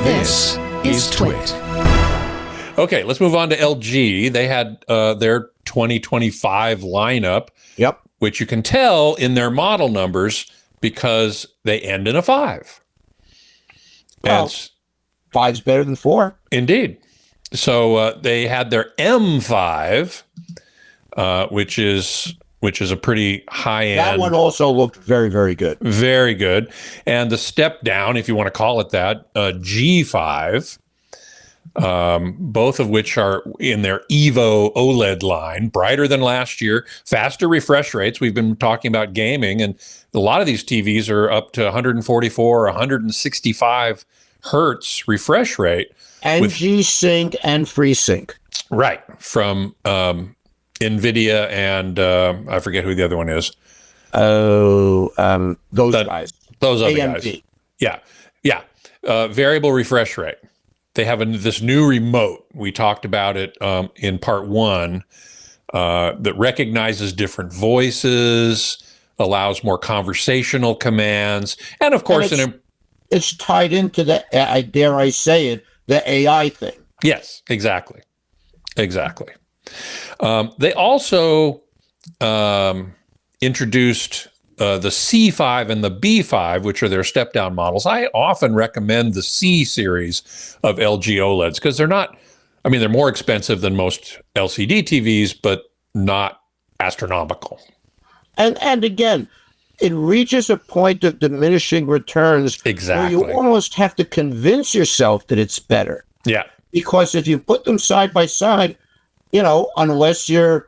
This is TWiT. Okay, let's move on to LG. They had their 2025 lineup, which you can tell in their model numbers because they end in a 5. Well, 5's better than 4. Indeed. So they had their M5, which is a pretty high-end. That one also looked very, very good. Very good. And the step down, if you want to call it that, G5, both of which are in their Evo OLED line, brighter than last year, faster refresh rates. We've been talking about gaming, and a lot of these TVs are up to 144 or 165 hertz refresh rate. And G-Sync and FreeSync. Right, from NVIDIA and I forget who the other one is. Those guys. Those other AMD. guys. Yeah. Variable refresh rate. They have this new remote. We talked about it in part 1 that recognizes different voices, allows more conversational commands, and of course, it's tied into the, dare I say it, the AI thing. Yes, exactly. They also introduced the C5 and the B5, which are their step-down models. I often recommend the C series of LG OLEDs because they're more expensive than most LCD TVs, but not astronomical. And again, it reaches a point of diminishing returns. Exactly. Where you almost have to convince yourself that it's better. Yeah. Because if you put them side by side, unless you're,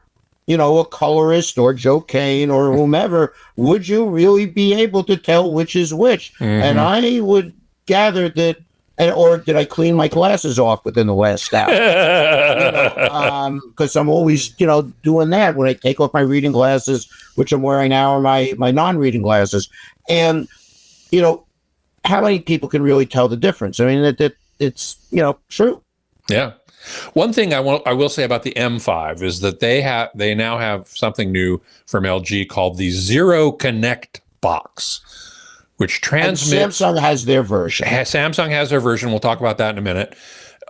a colorist or Joe Kane or whomever, would you really be able to tell which is which? Mm-hmm. And I would gather that, or did I clean my glasses off within the last hour? Because I'm always, doing that when I take off my reading glasses, which I'm wearing now, or my non-reading glasses. And, how many people can really tell the difference? I mean, it's, true. Yeah. One thing I will say about the M5 is that they now have something new from LG called the Zero Connect box, which transmits. And Samsung has their version. Samsung has their version. We'll talk about that in a minute.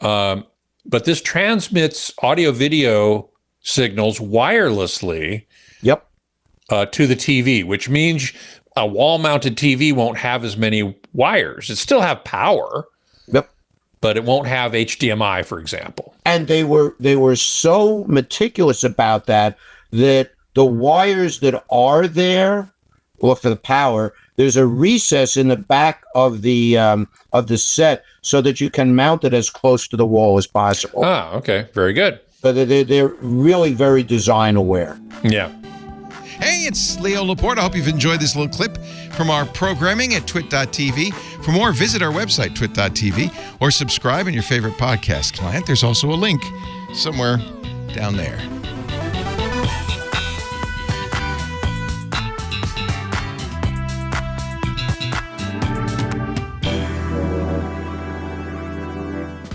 But this transmits audio-video signals wirelessly. Yep. To the TV, which means a wall-mounted TV won't have as many wires. It still have power. Yep. But it won't have HDMI, for example. And they were so meticulous about that the wires that are there, well, for the power, there's a recess in the back of the set so that you can mount it as close to the wall as possible. Ah, okay, very good. But they're really very design aware. Yeah. Hey, it's Leo Laporte. I hope you've enjoyed this little clip from our programming at TWiT.tv. For more, visit our website, TWiT.tv, or subscribe in your favorite podcast client. There's also a link somewhere down there.